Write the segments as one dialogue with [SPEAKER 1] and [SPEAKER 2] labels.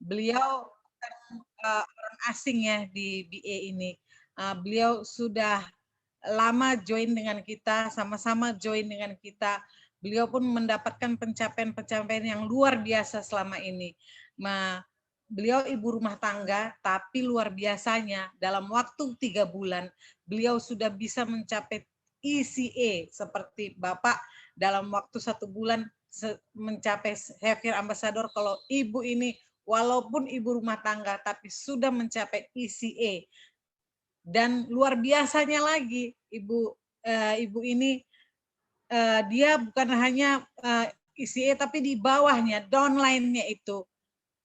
[SPEAKER 1] Beliau orang asing ya di BA ini. Beliau sudah lama join dengan kita, sama-sama join dengan kita. Beliau pun mendapatkan pencapaian-pencapaian yang luar biasa selama ini. Beliau ibu rumah tangga, tapi luar biasanya dalam waktu 3 bulan, beliau sudah bisa mencapai ECA seperti Bapak dalam waktu 1 bulan mencapai Healthcare Ambassador. Kalau ibu ini walaupun ibu rumah tangga, tapi sudah mencapai ECA. Dan luar biasanya lagi, ibu ini dia bukan hanya ECA, tapi di bawahnya downline-nya itu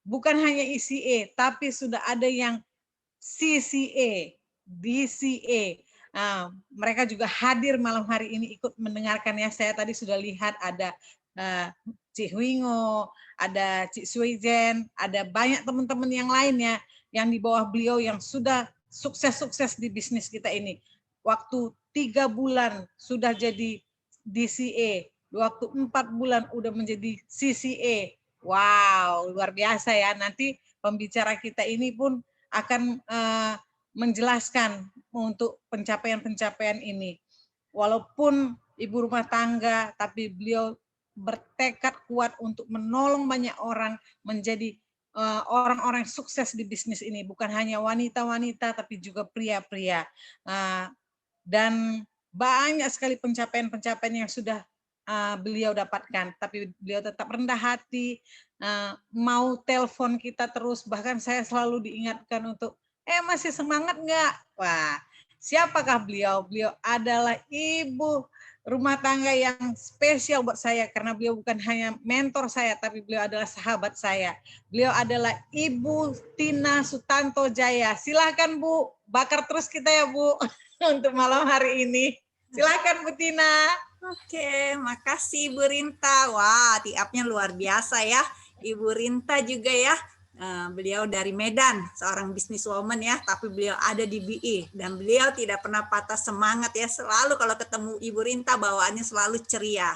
[SPEAKER 1] bukan hanya ECA, tapi sudah ada yang CCA, DCA. Mereka juga hadir malam hari ini ikut mendengarkannya. Saya tadi sudah lihat ada Cik Huingo, ada Cik Suizen, ada banyak teman-teman yang lainnya yang di bawah beliau yang sudah sukses-sukses di bisnis kita ini. Waktu 3 bulan sudah jadi DCA, waktu 4 bulan udah menjadi CCA. Wow, luar biasa ya. Nanti pembicara kita ini pun akan menjelaskan untuk pencapaian-pencapaian ini. Walaupun ibu rumah tangga, tapi beliau bertekad kuat untuk menolong banyak orang menjadi orang-orang sukses di bisnis ini. Bukan hanya wanita-wanita, tapi juga pria-pria. Dan banyak sekali pencapaian-pencapaian yang sudah beliau dapatkan, tapi beliau tetap rendah hati, mau telepon kita terus, bahkan saya selalu diingatkan untuk, masih semangat nggak? Wah, siapakah beliau? Beliau adalah ibu rumah tangga yang spesial buat saya, karena beliau bukan hanya mentor saya, tapi beliau adalah sahabat saya. Beliau adalah Ibu Tina Sutanto Jaya. Silakan Bu, bakar terus kita ya Bu, untuk malam hari ini. Silakan Bu Tina.
[SPEAKER 2] Oke, makasih Ibu Rinta. Wah, tiapnya luar biasa ya. Ibu Rinta juga ya. Beliau dari Medan, seorang businesswoman ya, tapi beliau ada di BI dan beliau tidak pernah patah semangat ya. Selalu kalau ketemu Ibu Rinta bawaannya selalu ceria.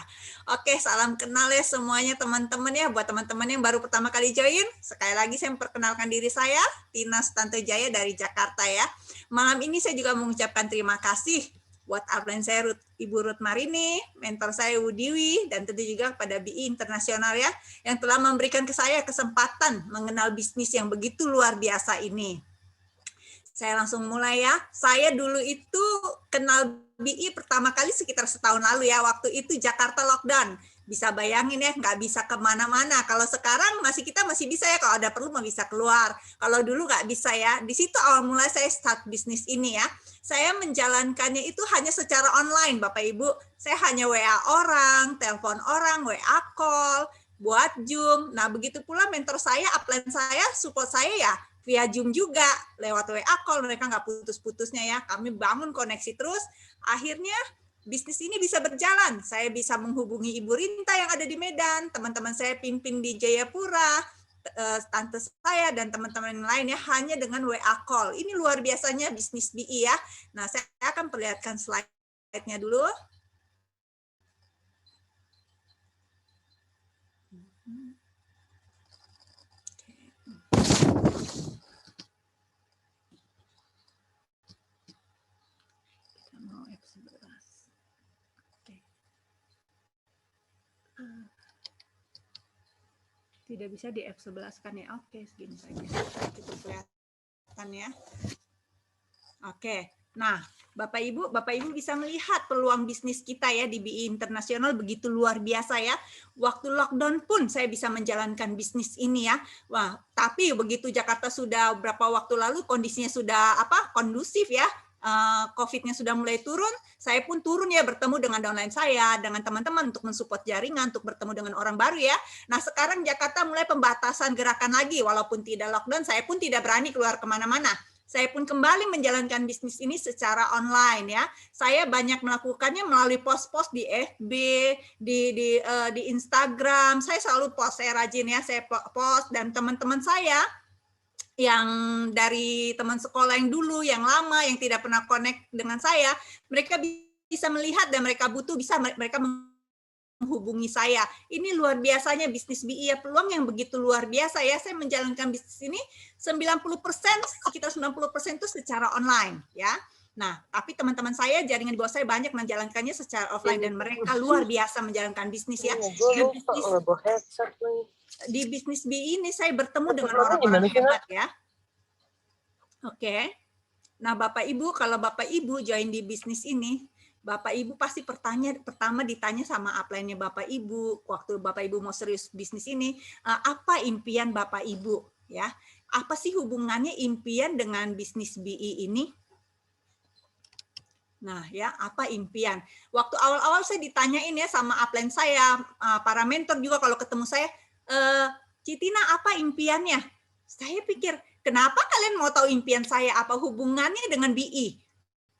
[SPEAKER 2] Oke, salam kenal ya semuanya teman-teman ya. Buat teman-teman yang baru pertama kali join, sekali lagi saya memperkenalkan diri saya, Tina Sutanto Jaya dari Jakarta ya. Malam ini saya juga mengucapkan terima kasih buat upline saya Ibu Ruth Marini, mentor saya Wudiwi, dan tentu juga kepada BI Internasional ya, yang telah memberikan ke saya kesempatan mengenal bisnis yang begitu luar biasa ini. Saya langsung mulai ya. Saya dulu itu kenal BI pertama kali sekitar setahun lalu ya, waktu itu Jakarta lockdown. Bisa bayangin ya, nggak bisa kemana-mana. Kalau sekarang kita masih bisa ya, kalau ada perlu bisa keluar. Kalau dulu nggak bisa ya. Di situ awal mulai saya start bisnis ini ya. Saya menjalankannya itu hanya secara online, Bapak Ibu. Saya hanya WA orang, telepon orang, WA call, buat Zoom. Nah, begitu pula mentor saya, upline saya, support saya ya via Zoom juga, lewat WA call, mereka nggak putus-putusnya ya. Kami bangun koneksi terus, akhirnya bisnis ini bisa berjalan. Saya bisa menghubungi Ibu Rinta yang ada di Medan, teman-teman saya pimpin di Jayapura, tante saya dan teman-teman lain ya, hanya dengan WA call. Ini luar biasanya bisnis BI ya. Nah, saya akan perlihatkan slide-nya dulu. Tidak bisa di F11 kan ya? Oke, segini saja. Cukup kelihatan ya. Oke. Nah, Bapak Ibu bisa melihat peluang bisnis kita ya di BI Internasional begitu luar biasa ya. Waktu lockdown pun saya bisa menjalankan bisnis ini ya. Wah, tapi begitu Jakarta sudah berapa waktu lalu kondisinya sudah kondusif ya. COVID-nya sudah mulai turun, saya pun turun ya bertemu dengan downline saya, dengan teman-teman untuk mensupport jaringan, untuk bertemu dengan orang baru ya. Nah sekarang Jakarta mulai pembatasan gerakan lagi, walaupun tidak lockdown, saya pun tidak berani keluar kemana-mana. Saya pun kembali menjalankan bisnis ini secara online ya. Saya banyak melakukannya melalui post-post di FB, di Instagram. Saya selalu post, saya rajin ya, saya post dan teman-teman saya yang dari teman sekolah yang dulu, yang lama, yang tidak pernah connect dengan saya, mereka bisa melihat dan mereka butuh, bisa mereka menghubungi saya. Ini luar biasanya bisnis BI ya, peluang yang begitu luar biasa ya. Saya menjalankan bisnis ini 90%, sekitar 90% itu secara online ya. Nah, tapi teman-teman saya, jaringan di bawah saya banyak menjalankannya secara offline dan mereka luar biasa menjalankan bisnis ya. Di bisnis BI ini saya bertemu dengan orang-orang hebat ya. Oke. Nah, Bapak Ibu, kalau Bapak Ibu join di bisnis ini, Bapak Ibu pasti pertama ditanya sama upline-nya Bapak Ibu, waktu Bapak Ibu mau serius bisnis ini, apa impian Bapak Ibu? Ya, apa sih hubungannya impian dengan bisnis BI ini? Nah, ya, apa impian? Waktu awal-awal saya ditanyain ya sama upline saya, para mentor juga kalau ketemu saya, Citina, apa impiannya? Saya pikir, kenapa kalian mau tahu impian saya? Apa hubungannya dengan BI?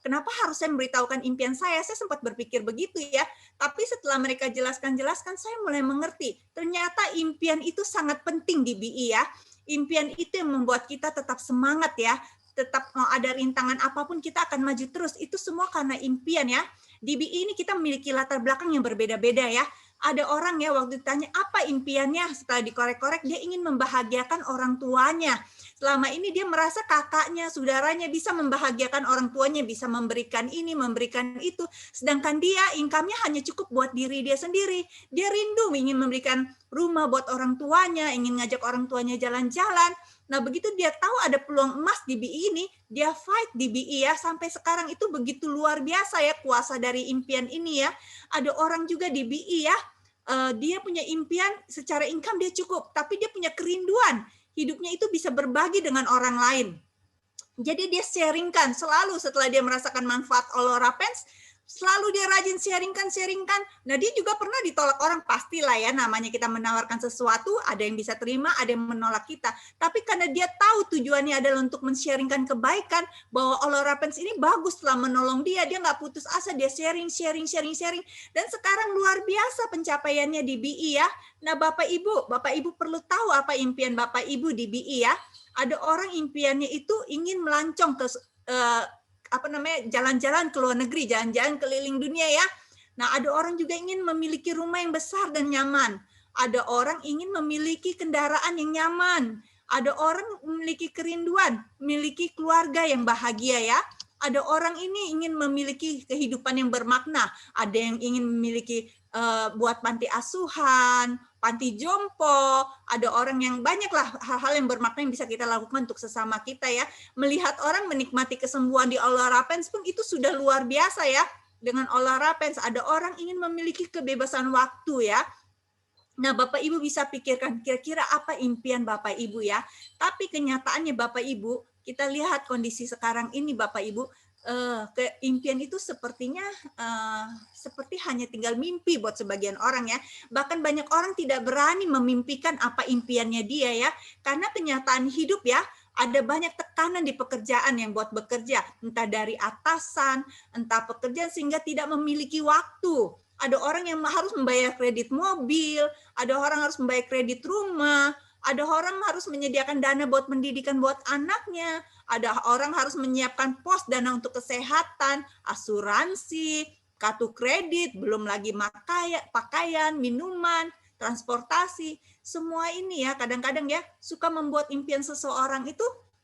[SPEAKER 2] Kenapa harus saya memberitahukan impian saya? Saya sempat berpikir begitu ya. Tapi setelah mereka jelaskan, saya mulai mengerti. Ternyata impian itu sangat penting di BI ya. Impian itu yang membuat kita tetap semangat ya. Tetap mau ada rintangan apapun kita akan maju terus. Itu semua karena impian ya. Di BI ini kita memiliki latar belakang yang berbeda-beda ya. Ada orang ya waktu ditanya apa impiannya, setelah dikorek-korek dia ingin membahagiakan orang tuanya. Selama ini dia merasa kakaknya, saudaranya bisa membahagiakan orang tuanya, bisa memberikan ini, memberikan itu. Sedangkan dia income-nya hanya cukup buat diri dia sendiri. Dia rindu ingin memberikan rumah buat orang tuanya, ingin ngajak orang tuanya jalan-jalan. Nah, begitu dia tahu ada peluang emas di BI ini, dia fight di BI ya. Sampai sekarang itu begitu luar biasa ya kuasa dari impian ini ya. Ada orang juga di BI ya, dia punya impian secara income dia cukup, tapi dia punya kerinduan. Hidupnya itu bisa berbagi dengan orang lain. Jadi dia sharingkan selalu setelah dia merasakan manfaat Aulora Pens, selalu dia rajin sharingkan. Nah, dia juga pernah ditolak orang, pastilah ya, namanya kita menawarkan sesuatu, ada yang bisa terima, ada yang menolak kita. Tapi karena dia tahu tujuannya adalah untuk men-sharingkan kebaikan, bahwa Aulora Pens ini bagus setelah menolong dia nggak putus asa, dia sharing. Dan sekarang luar biasa pencapaiannya di BI ya. Nah, Bapak Ibu perlu tahu apa impian Bapak Ibu di BI ya. Ada orang impiannya itu ingin melancong ke jalan-jalan ke luar negeri, jalan-jalan keliling dunia ya. Nah, ada orang juga ingin memiliki rumah yang besar dan nyaman. Ada orang ingin memiliki kendaraan yang nyaman. Ada orang memiliki kerinduan, memiliki keluarga yang bahagia ya. Ada orang ini ingin memiliki kehidupan yang bermakna. Ada yang ingin memiliki buat panti asuhan, panti jompo, ada orang yang banyaklah hal-hal yang bermakna yang bisa kita lakukan untuk sesama kita ya. Melihat orang menikmati kesembuhan di Aulora Pens pun itu sudah luar biasa ya. Dengan Aulora Pens ada orang ingin memiliki kebebasan waktu ya. Nah, Bapak Ibu bisa pikirkan kira-kira apa impian Bapak Ibu ya. Tapi kenyataannya Bapak Ibu, kita lihat kondisi sekarang ini Bapak Ibu, impian itu sepertinya seperti hanya tinggal mimpi buat sebagian orang ya. Bahkan banyak orang tidak berani memimpikan apa impiannya dia ya. Karena kenyataan hidup ya, ada banyak tekanan di pekerjaan yang buat bekerja. Entah dari atasan, entah pekerjaan sehingga tidak memiliki waktu. Ada orang yang harus membayar kredit mobil, ada orang harus membayar kredit rumah, ada orang harus menyediakan dana buat pendidikan buat anaknya, ada orang harus menyiapkan pos dana untuk kesehatan, asuransi, kartu kredit, belum lagi pakaian, minuman, transportasi. Semua ini ya kadang-kadang ya suka membuat impian seseorang itu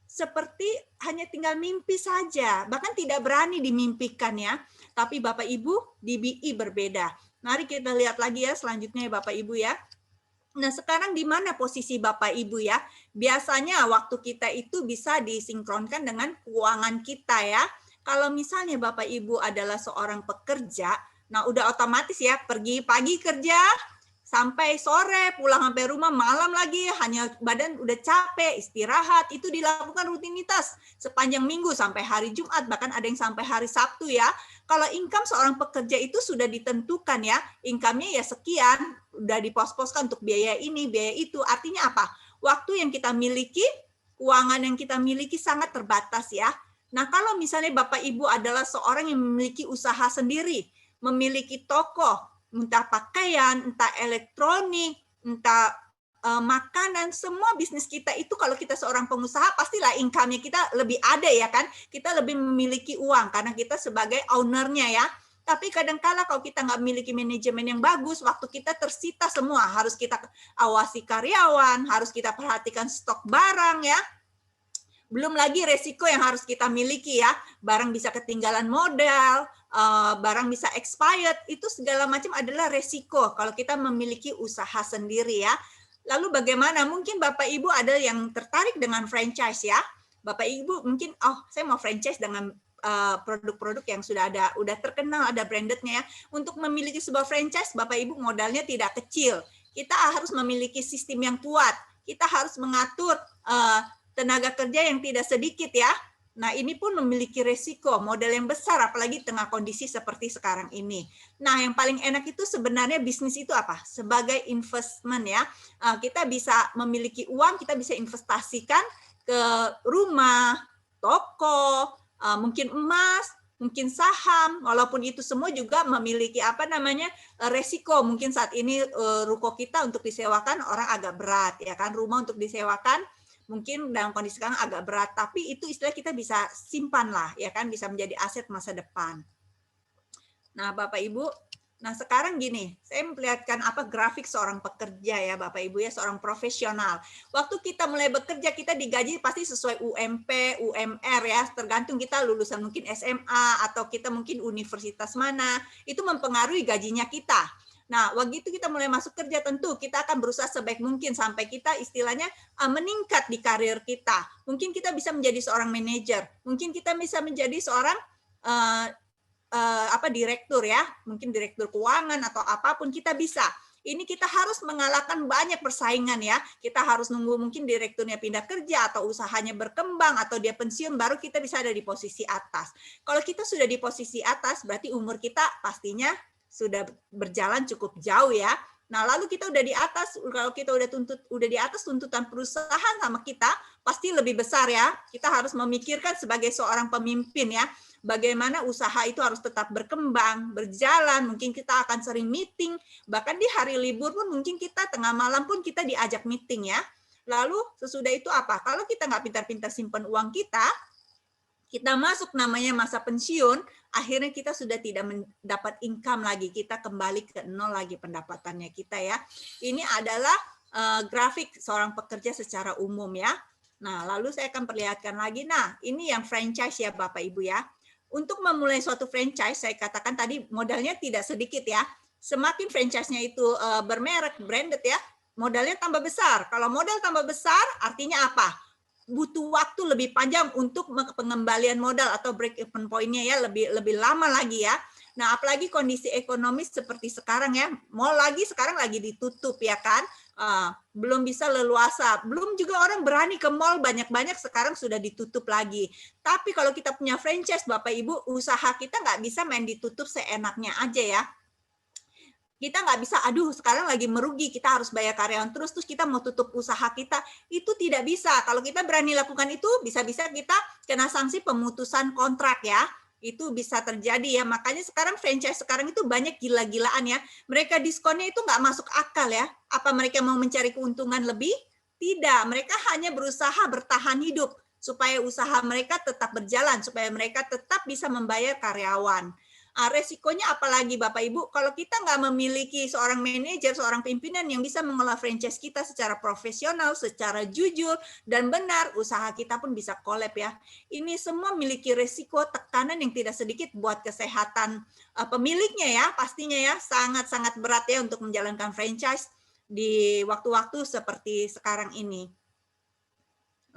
[SPEAKER 2] seperti hanya tinggal mimpi saja, bahkan tidak berani dimimpikan ya. Tapi Bapak Ibu di BI berbeda. Mari kita lihat lagi ya selanjutnya ya Bapak Ibu ya. Nah, sekarang di mana posisi Bapak Ibu ya? Biasanya waktu kita itu bisa disinkronkan dengan keuangan kita ya. Kalau misalnya Bapak Ibu adalah seorang pekerja, nah udah otomatis ya pergi pagi kerja, sampai sore, pulang sampai rumah, malam lagi, hanya badan udah capek, istirahat, itu dilakukan rutinitas sepanjang minggu sampai hari Jumat, bahkan ada yang sampai hari Sabtu ya. Kalau income seorang pekerja itu sudah ditentukan ya, income-nya ya sekian, udah dipos-poskan untuk biaya ini, biaya itu. Artinya apa? Waktu yang kita miliki, keuangan yang kita miliki sangat terbatas ya. Nah, kalau misalnya Bapak Ibu adalah seorang yang memiliki usaha sendiri, memiliki toko, entah pakaian, entah elektronik, entah makanan, semua bisnis kita itu kalau kita seorang pengusaha pastilah income-nya kita lebih ada ya kan, kita lebih memiliki uang karena kita sebagai owner-nya ya. Tapi kadangkala kalau kita nggak memiliki manajemen yang bagus, waktu kita tersita semua, harus kita awasi karyawan, harus kita perhatikan stok barang ya. Belum lagi resiko yang harus kita miliki ya, barang bisa ketinggalan modal, barang bisa expired, itu segala macam adalah resiko kalau kita memiliki usaha sendiri ya. Lalu bagaimana? Mungkin Bapak Ibu ada yang tertarik dengan franchise ya. Bapak Ibu mungkin, oh saya mau franchise dengan produk-produk yang sudah terkenal, ada brandednya ya. Untuk memiliki sebuah franchise, Bapak Ibu modalnya tidak kecil. Kita harus memiliki sistem yang kuat. Kita harus mengatur tenaga kerja yang tidak sedikit ya. Nah, ini pun memiliki resiko, modal yang besar, apalagi tengah kondisi seperti sekarang ini. Nah, yang paling enak itu sebenarnya bisnis itu apa? Sebagai investment ya. Kita bisa memiliki uang, kita bisa investasikan ke rumah, toko, mungkin emas, mungkin saham, walaupun itu semua juga memiliki resiko. Mungkin saat ini ruko kita untuk disewakan orang agak berat ya kan, rumah untuk disewakan mungkin dalam kondisi sekarang agak berat, tapi itu istilah kita bisa simpan lah, ya kan, bisa menjadi aset masa depan. Nah, Bapak Ibu, nah sekarang gini, saya memperlihatkan grafik seorang pekerja ya, Bapak Ibu ya, seorang profesional. Waktu kita mulai bekerja, kita digaji pasti sesuai UMP, UMR ya, tergantung kita lulusan mungkin SMA atau kita mungkin universitas mana, itu mempengaruhi gajinya kita. Nah, begitu kita mulai masuk kerja, tentu kita akan berusaha sebaik mungkin sampai kita istilahnya meningkat di karir kita. Mungkin kita bisa menjadi seorang manajer, mungkin kita bisa menjadi seorang direktur ya, mungkin direktur keuangan atau apapun kita bisa. Ini kita harus mengalahkan banyak persaingan ya. Kita harus nunggu mungkin direkturnya pindah kerja atau usahanya berkembang atau dia pensiun baru kita bisa ada di posisi atas. Kalau kita sudah di posisi atas berarti umur kita pastinya sudah berjalan cukup jauh ya. Nah, lalu kita udah di atas, kalau kita udah di atas tuntutan perusahaan sama kita pasti lebih besar ya. Kita harus memikirkan sebagai seorang pemimpin ya, bagaimana usaha itu harus tetap berkembang, berjalan, mungkin kita akan sering meeting, bahkan di hari libur pun mungkin kita tengah malam pun kita diajak meeting ya. Lalu sesudah itu apa? Kalau kita nggak pintar-pintar simpan uang kita masuk namanya masa pensiun, akhirnya kita sudah tidak mendapat income lagi, kita kembali ke nol lagi pendapatannya kita ya. Ini adalah grafik seorang pekerja secara umum ya. Nah, lalu saya akan perlihatkan lagi. Nah, ini yang franchise ya Bapak Ibu ya. Untuk memulai suatu franchise, saya katakan tadi modalnya tidak sedikit ya. Semakin franchise-nya itu bermerek, branded ya, modalnya tambah besar. Kalau modal tambah besar, artinya apa? Butuh waktu lebih panjang untuk pengembalian modal atau break even point-nya ya, lebih lama lagi ya. Nah, apalagi kondisi ekonomi seperti sekarang ya, mall lagi sekarang lagi ditutup ya kan, belum bisa leluasa, belum juga orang berani ke mall banyak-banyak sekarang sudah ditutup lagi. Tapi kalau kita punya franchise Bapak Ibu, usaha kita nggak bisa main ditutup seenaknya aja ya. Kita nggak bisa, aduh sekarang lagi merugi, kita harus bayar karyawan terus kita mau tutup usaha kita, itu tidak bisa. Kalau kita berani lakukan itu, bisa-bisa kita kena sanksi pemutusan kontrak ya. Itu bisa terjadi ya, makanya sekarang franchise sekarang itu banyak gila-gilaan ya. Mereka diskonnya itu nggak masuk akal ya. Apa mereka mau mencari keuntungan lebih? Tidak, mereka hanya berusaha bertahan hidup supaya usaha mereka tetap berjalan, supaya mereka tetap bisa membayar karyawan. Resikonya apalagi Bapak Ibu, kalau kita nggak memiliki seorang manajer, seorang pimpinan yang bisa mengelola franchise kita secara profesional, secara jujur dan benar, usaha kita pun bisa kolab ya. Ini semua memiliki resiko tekanan yang tidak sedikit buat kesehatan pemiliknya ya, pastinya ya, sangat-sangat berat ya untuk menjalankan franchise di waktu-waktu seperti sekarang ini.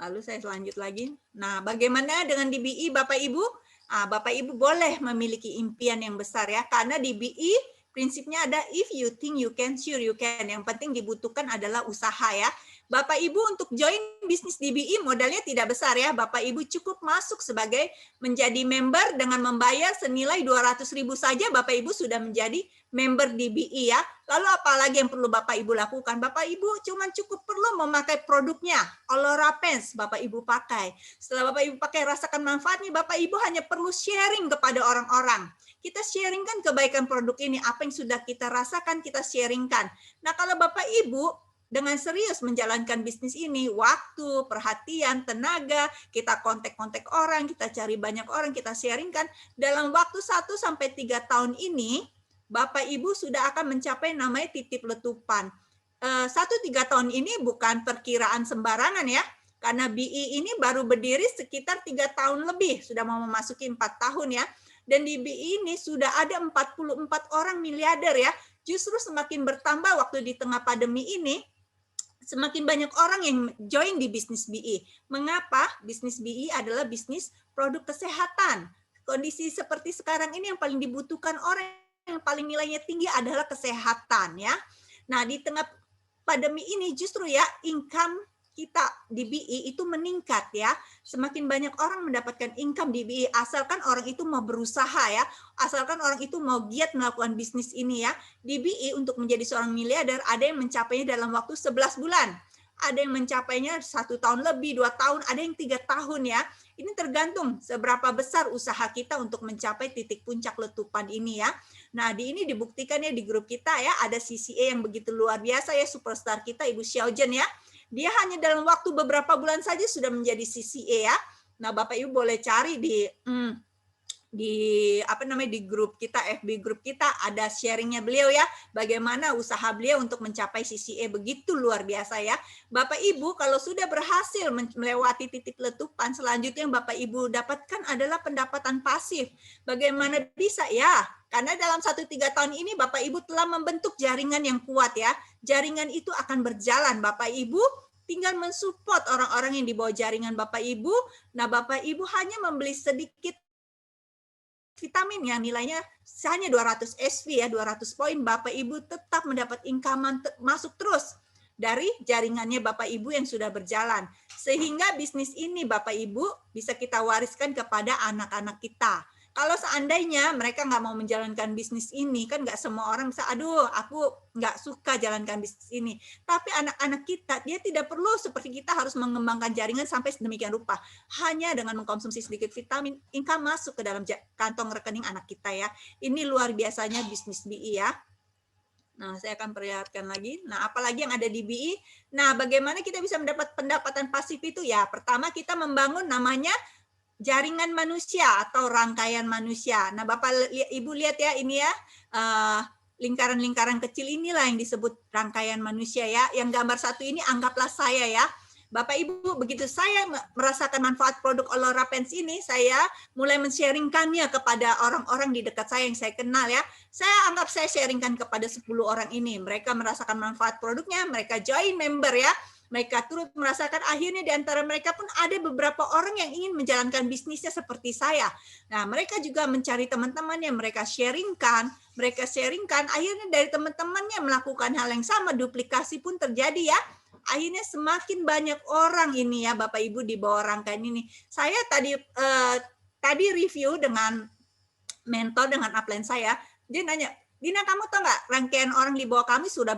[SPEAKER 2] Lalu saya lanjut lagi. Nah, bagaimana dengan DBI Bapak Ibu? Bapak Ibu boleh memiliki impian yang besar ya, karena di BI prinsipnya ada if you think you can, sure you can. Yang penting dibutuhkan adalah usaha ya. Bapak Ibu untuk join bisnis di BI modalnya tidak besar ya. Bapak Ibu cukup masuk sebagai menjadi member dengan membayar senilai 200.000 saja, Bapak Ibu sudah menjadi member di BI ya. Lalu apalagi yang perlu Bapak Ibu lakukan? Bapak Ibu cukup perlu memakai produknya. Olora Pens Bapak Ibu pakai. Setelah Bapak Ibu pakai, rasakan manfaatnya, Bapak Ibu hanya perlu sharing kepada orang-orang. Kita sharingkan kebaikan produk ini, apa yang sudah kita rasakan kita sharingkan. Nah, kalau Bapak Ibu dengan serius menjalankan bisnis ini, waktu, perhatian, tenaga, kita kontak-kontak orang, kita cari banyak orang, kita sharingkan, dalam waktu 1-3 tahun ini, Bapak Ibu sudah akan mencapai namanya titip letupan. 1-3 tahun ini bukan perkiraan sembarangan ya, karena BI ini baru berdiri sekitar 3 tahun lebih, sudah mau memasuki 4 tahun ya. Dan di BI ini sudah ada 44 orang miliarder ya. Justru semakin bertambah waktu di tengah pandemi ini, semakin banyak orang yang join di bisnis BI. Mengapa? Bisnis BI adalah bisnis produk kesehatan. Kondisi seperti sekarang ini yang paling dibutuhkan orang yang paling nilainya tinggi adalah kesehatan ya. Nah, di tengah pandemi ini justru ya income kita di BI itu meningkat ya. Semakin banyak orang mendapatkan income di BI asalkan orang itu mau berusaha ya. Asalkan orang itu mau giat melakukan bisnis ini ya. Di BI untuk menjadi seorang miliarder ada yang mencapainya dalam waktu 11 bulan. Ada yang mencapainya 1 tahun lebih, 2 tahun, ada yang 3 tahun ya. Ini tergantung seberapa besar usaha kita untuk mencapai titik puncak letupan ini ya. Nah, ini dibuktikan ya di grup kita ya, ada CCA yang begitu luar biasa ya, superstar kita Ibu Xiaojen ya. Dia hanya dalam waktu beberapa bulan saja sudah menjadi CCA ya. Nah, Bapak Ibu boleh cari di grup kita, FB grup kita, ada sharingnya beliau ya, bagaimana usaha beliau untuk mencapai CCA begitu luar biasa ya. Bapak Ibu kalau sudah berhasil melewati titik letupan, selanjutnya yang Bapak Ibu dapatkan adalah pendapatan pasif. Bagaimana bisa ya? Karena dalam 1-3 tahun ini Bapak Ibu telah membentuk jaringan yang kuat ya. Jaringan itu akan berjalan. Bapak Ibu tinggal mensupport orang-orang yang di bawah jaringan Bapak Ibu. Nah, Bapak Ibu hanya membeli sedikit vitamin yang nilainya hanya 200 SV ya, 200 poin, Bapak Ibu tetap mendapat income masuk terus dari jaringannya Bapak Ibu yang sudah berjalan. Sehingga bisnis ini Bapak Ibu bisa kita wariskan kepada anak-anak kita. Kalau seandainya mereka nggak mau menjalankan bisnis ini, kan nggak semua orang bisa, aduh aku nggak suka jalankan bisnis ini. Tapi anak-anak kita, dia tidak perlu seperti kita harus mengembangkan jaringan sampai sedemikian rupa. Hanya dengan mengkonsumsi sedikit vitamin, income masuk ke dalam kantong rekening anak kita ya. Ini luar biasanya bisnis BI ya. Nah, saya akan perlihatkan lagi. Nah, apalagi yang ada di BI. Nah, bagaimana kita bisa mendapat pendapatan pasif itu? Ya, pertama kita membangun namanya jaringan manusia atau rangkaian manusia. Nah, Bapak Ibu lihat ya, ini ya, lingkaran-lingkaran kecil inilah yang disebut rangkaian manusia ya. Yang gambar satu ini anggaplah saya ya. Bapak Ibu, begitu saya merasakan manfaat produk Olora Pens ini, saya mulai men-sharingkannya kepada orang-orang di dekat saya yang saya kenal ya. Saya anggap saya sharingkan kepada 10 orang ini. Mereka merasakan manfaat produknya, mereka join member ya. Mereka turut merasakan, akhirnya di antara mereka pun ada beberapa orang yang ingin menjalankan bisnisnya seperti saya. Nah, mereka juga mencari teman-teman yang mereka sharingkan, akhirnya dari teman-temannya melakukan hal yang sama, duplikasi pun terjadi ya. Akhirnya semakin banyak orang ini ya, Bapak Ibu di bawah rangkaian ini. Saya tadi review dengan mentor, dengan upline saya, dia nanya, Dina, kamu tahu nggak rangkaian orang di bawah kamu sudah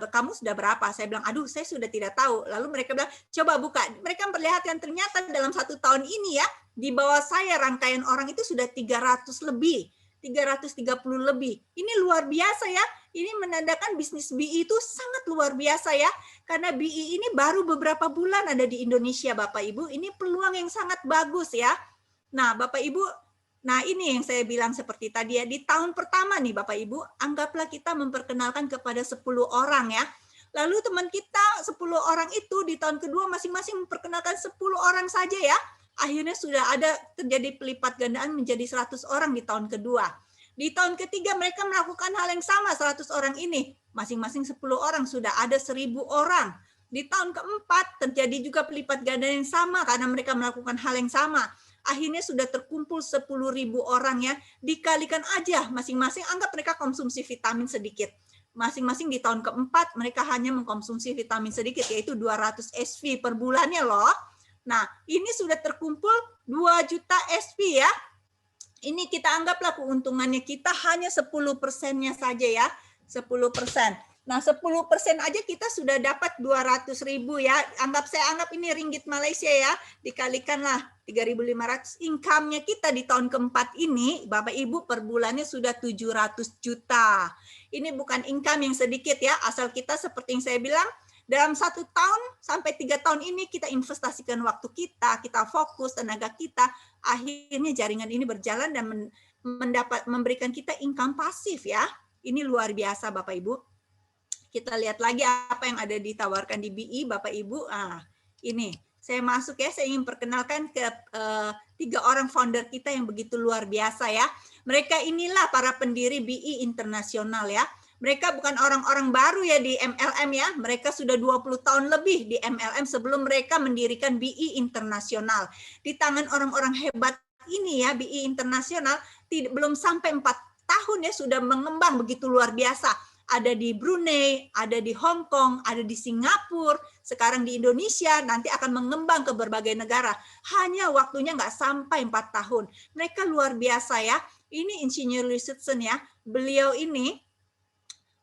[SPEAKER 2] berapa? Saya bilang, aduh, saya sudah tidak tahu. Lalu mereka bilang, coba buka. Mereka memperlihatkan ternyata dalam 1 tahun ini ya, di bawah saya rangkaian orang itu sudah 300 lebih, 330 lebih. Ini luar biasa ya. Ini menandakan bisnis BI itu sangat luar biasa ya. Karena BI ini baru beberapa bulan ada di Indonesia, Bapak Ibu. Ini peluang yang sangat bagus ya. Nah, Bapak Ibu, nah ini yang saya bilang seperti tadi ya, di tahun pertama nih Bapak Ibu, anggaplah kita memperkenalkan kepada 10 orang ya. Lalu teman kita 10 orang itu di tahun kedua masing-masing memperkenalkan 10 orang saja ya. Akhirnya sudah ada terjadi pelipat gandaan menjadi 100 orang di tahun kedua. Di tahun ketiga mereka melakukan hal yang sama 100 orang ini. Masing-masing 10 orang sudah ada 1000 orang. Di tahun keempat terjadi juga pelipat gandaan yang sama karena mereka melakukan hal yang sama. Akhirnya sudah terkumpul 10.000 orang ya, dikalikan aja masing-masing, anggap mereka konsumsi vitamin sedikit. Masing-masing di tahun keempat mereka hanya mengkonsumsi vitamin sedikit, yaitu 200 SV per bulannya loh. Nah, ini sudah terkumpul 2 juta SV ya. Ini kita anggaplah keuntungannya kita hanya 10%-nya saja ya, 10%. Nah, 10% aja kita sudah dapat 200.000 ya. Saya anggap ini ringgit Malaysia ya. Dikalikanlah 3.500. Income-nya kita di tahun keempat ini, Bapak Ibu per bulannya sudah 700 juta. Ini bukan income yang sedikit ya. Asal kita seperti yang saya bilang, dalam 1 tahun sampai 3 tahun ini kita investasikan waktu kita, kita fokus tenaga kita, akhirnya jaringan ini berjalan dan memberikan kita income pasif ya. Ini luar biasa Bapak Ibu. Kita lihat lagi apa yang ada ditawarkan di BI Bapak Ibu. Ini saya masuk ya, saya ingin perkenalkan ke 3 orang founder kita yang begitu luar biasa ya. Mereka inilah para pendiri BI Internasional ya. Mereka bukan orang-orang baru ya di MLM ya. Mereka sudah 20 tahun lebih di MLM sebelum mereka mendirikan BI Internasional. Di tangan orang-orang hebat ini ya, BI Internasional belum sampai 4 tahun ya sudah mengembang begitu luar biasa. Ada di Brunei, ada di Hong Kong, ada di Singapura, sekarang di Indonesia, nanti akan mengembang ke berbagai negara. Hanya waktunya nggak sampai 4 tahun. Mereka luar biasa ya. Ini Insinyur Richardson ya. Beliau ini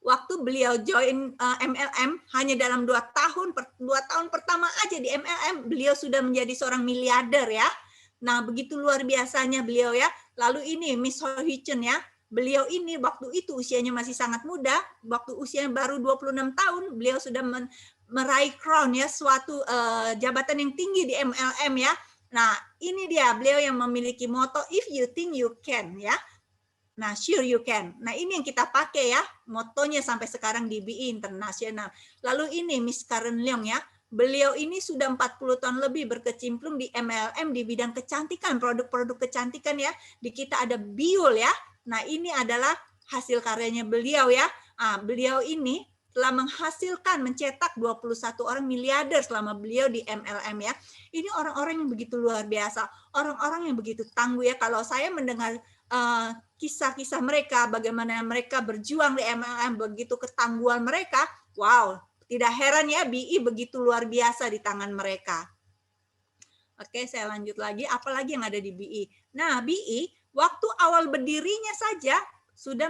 [SPEAKER 2] waktu beliau join MLM hanya dalam 2 tahun pertama aja di MLM beliau sudah menjadi seorang miliarder ya. Nah, begitu luar biasanya beliau ya. Lalu ini Miss Ho Hee Chun ya. Beliau ini waktu itu usianya masih sangat muda, waktu usianya baru 26 tahun, beliau sudah meraih crown ya, suatu jabatan yang tinggi di MLM ya. Nah, ini dia beliau yang memiliki moto if you think you can ya. Nah, sure you can. Nah, ini yang kita pakai ya, motonya sampai sekarang di BI Internasional. Lalu ini Miss Karen Leong ya. Beliau ini sudah 40 tahun lebih berkecimpung di MLM di bidang kecantikan, produk-produk kecantikan ya. Di kita ada Biol ya. Nah, ini adalah hasil karyanya beliau ya. Beliau ini telah menghasilkan, mencetak 21 orang miliarder selama beliau di MLM ya. Ini orang-orang yang begitu luar biasa, orang-orang yang begitu tangguh ya. Kalau saya mendengar kisah-kisah mereka, bagaimana mereka berjuang di MLM, begitu ketangguhan mereka, wow, tidak heran ya BI begitu luar biasa di tangan mereka. Oke, saya lanjut lagi, apalagi yang ada di BI. Nah, BI waktu awal berdirinya saja sudah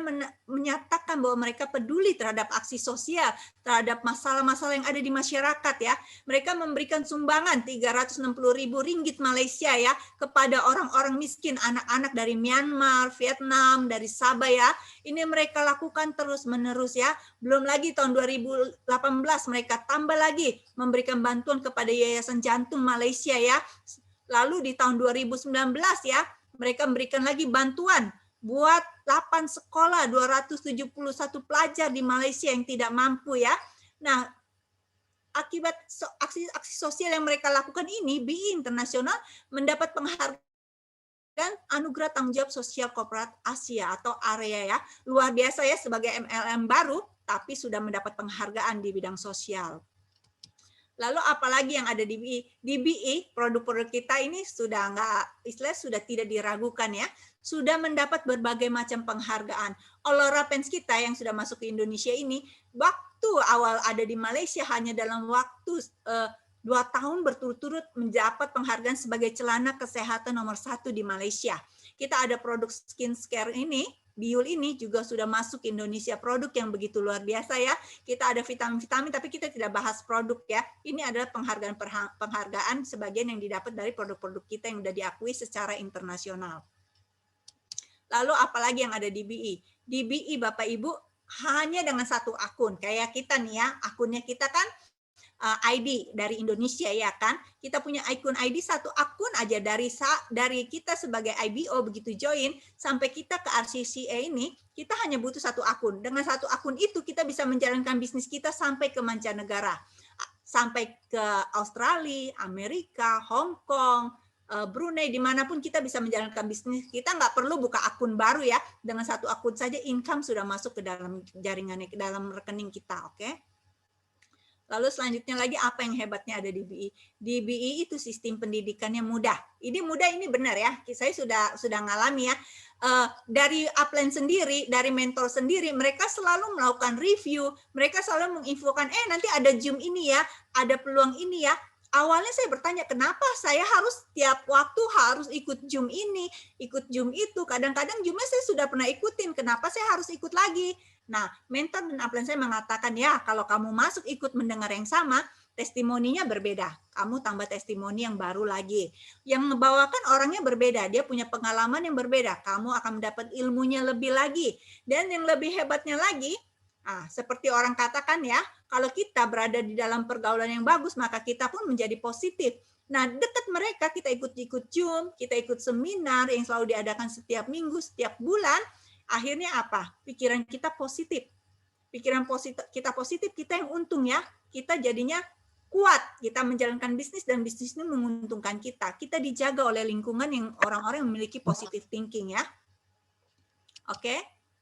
[SPEAKER 2] menyatakan bahwa mereka peduli terhadap aksi sosial, terhadap masalah-masalah yang ada di masyarakat ya. Mereka memberikan sumbangan 360.000 ringgit Malaysia ya kepada orang-orang miskin, anak-anak dari Myanmar, Vietnam, dari Sabah ya. Ini mereka lakukan terus-menerus ya. Belum lagi tahun 2018 mereka tambah lagi memberikan bantuan kepada Yayasan Jantung Malaysia ya. Lalu di tahun 2019 ya, mereka memberikan lagi bantuan buat 8 sekolah, 271 pelajar di Malaysia yang tidak mampu ya. Nah, akibat aksi sosial yang mereka lakukan ini, BI Internasional mendapat penghargaan Anugerah Tanggung Jawab Sosial Korporat Asia atau AREA ya. Luar biasa ya sebagai MLM baru, tapi sudah mendapat penghargaan di bidang sosial. Lalu apalagi yang ada di BI? Di BI, produk-produk kita ini sudah sudah tidak diragukan ya. Sudah mendapat berbagai macam penghargaan. Olora Pens kita yang sudah masuk ke Indonesia ini, waktu awal ada di Malaysia hanya dalam waktu 2 tahun berturut-turut mendapat penghargaan sebagai celana kesehatan nomor 1 di Malaysia. Kita ada produk skincare ini, Biol ini juga sudah masuk ke Indonesia, produk yang begitu luar biasa ya. Kita ada vitamin-vitamin tapi kita tidak bahas produk ya. Ini adalah penghargaan sebagian yang didapat dari produk-produk kita yang sudah diakui secara internasional. Lalu apalagi yang ada di BI? Di BI Bapak Ibu hanya dengan 1 akun. Kayak kita nih ya, akunnya kita kan ID dari Indonesia ya kan. Kita punya akun ID 1 akun aja dari kita sebagai IBO begitu join sampai kita ke RCCA ini, kita hanya butuh 1 akun. Dengan 1 akun itu kita bisa menjalankan bisnis kita sampai ke mancanegara. Sampai ke Australia, Amerika, Hong Kong, Brunei, dimanapun kita bisa menjalankan bisnis. Kita nggak perlu buka akun baru ya. Dengan 1 akun saja income sudah masuk ke dalam jaringannya, ke dalam rekening kita, oke? Lalu selanjutnya lagi apa yang hebatnya ada di BI? Di BI itu sistem pendidikannya mudah. Ini mudah, ini benar ya. Saya sudah ngalami ya. Dari upline sendiri, dari mentor sendiri, mereka selalu melakukan review. Mereka selalu menginfokan, nanti ada Zoom ini ya, ada peluang ini ya. Awalnya saya bertanya, kenapa saya harus tiap waktu harus ikut Zoom ini, ikut Zoom itu. Kadang-kadang Zoom-nya saya sudah pernah ikutin, kenapa saya harus ikut lagi? Nah, mentor dan upline saya mengatakan, ya kalau kamu masuk ikut mendengar yang sama, testimoninya berbeda. Kamu tambah testimoni yang baru lagi. Yang membawakan orangnya berbeda, dia punya pengalaman yang berbeda. Kamu akan mendapat ilmunya lebih lagi. Dan yang lebih hebatnya lagi, Seperti orang katakan ya, kalau kita berada di dalam pergaulan yang bagus, maka kita pun menjadi positif. Nah, dekat mereka, kita ikut Zoom, kita ikut seminar yang selalu diadakan setiap minggu, setiap bulan, akhirnya apa? Pikiran kita positif. Pikiran positif kita yang untung ya. Kita jadinya kuat, kita menjalankan bisnis dan bisnis ini menguntungkan kita. Kita dijaga oleh lingkungan yang orang-orang yang memiliki positive thinking ya. Oke.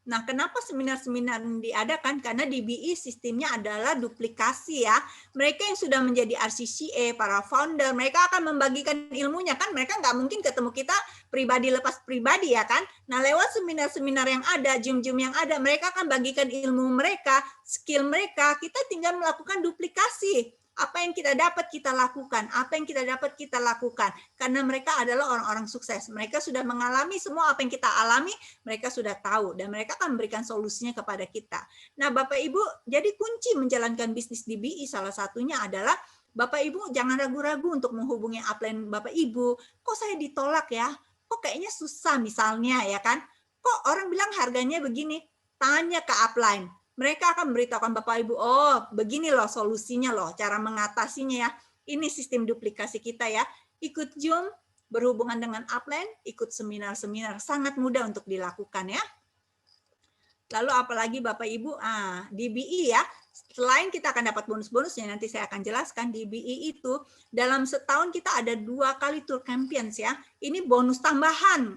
[SPEAKER 2] Nah, kenapa seminar-seminar diadakan? Karena di BI sistemnya adalah duplikasi ya. Mereka yang sudah menjadi RCCA, para founder, mereka akan membagikan ilmunya kan. Mereka nggak mungkin ketemu kita pribadi lepas pribadi ya kan. Nah, lewat seminar-seminar yang ada, Zoom-Zoom yang ada, mereka akan bagikan ilmu mereka, skill mereka. Kita tinggal melakukan duplikasi. Apa yang kita dapat kita lakukan, apa yang kita dapat kita lakukan. Karena mereka adalah orang-orang sukses. Mereka sudah mengalami semua apa yang kita alami, mereka sudah tahu dan mereka akan memberikan solusinya kepada kita. Nah, Bapak Ibu, jadi kunci menjalankan bisnis di BI salah satunya adalah Bapak Ibu jangan ragu-ragu untuk menghubungi upline Bapak Ibu. Kok saya ditolak ya? Kok kayaknya susah misalnya ya kan? Kok orang bilang harganya begini? Tanya ke upline. Mereka akan memberitahukan Bapak Ibu, oh begini loh solusinya loh, cara mengatasinya ya. Ini sistem duplikasi kita ya. Ikut Zoom, berhubungan dengan upline, ikut seminar-seminar. Sangat mudah untuk dilakukan ya. Lalu apalagi Bapak Ibu, di BI ya, selain kita akan dapat bonus-bonusnya, nanti saya akan jelaskan, di BI itu dalam setahun kita ada 2 kali tour champions ya. Ini bonus tambahan,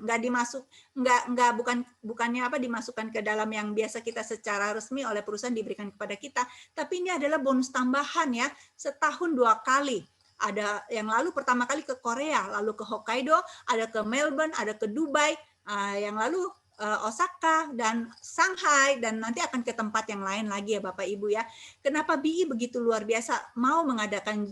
[SPEAKER 2] bukannya dimasukkan ke dalam yang biasa kita secara resmi oleh perusahaan diberikan kepada kita, tapi ini adalah bonus tambahan ya, setahun 2 kali. Ada yang lalu pertama kali ke Korea, lalu ke Hokkaido, ada ke Melbourne, ada ke Dubai, yang lalu Osaka dan Shanghai, dan nanti akan ke tempat yang lain lagi ya Bapak Ibu ya. Kenapa BI begitu luar biasa mau mengadakan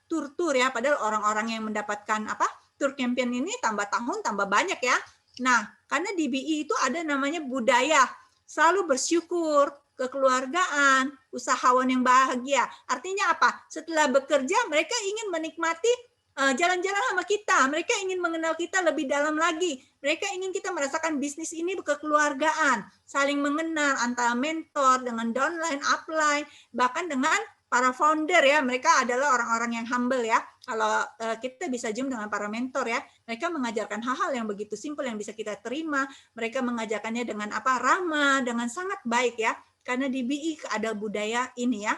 [SPEAKER 2] tur-tur ya, padahal orang-orang yang mendapatkan tur champion ini tambah tahun tambah banyak ya. Nah, karena di BI itu ada namanya budaya selalu bersyukur, kekeluargaan, usahawan yang bahagia. Artinya apa? Setelah bekerja mereka ingin menikmati jalan-jalan sama kita, mereka ingin mengenal kita lebih dalam lagi, mereka ingin kita merasakan bisnis ini kekeluargaan, saling mengenal antara mentor dengan downline, upline, bahkan dengan para founder ya, mereka adalah orang-orang yang humble ya. Kalau kita bisa Zoom dengan para mentor ya, mereka mengajarkan hal-hal yang begitu simpel yang bisa kita terima, mereka mengajarkannya dengan ramah, dengan sangat baik ya, karena di BI ada budaya ini ya,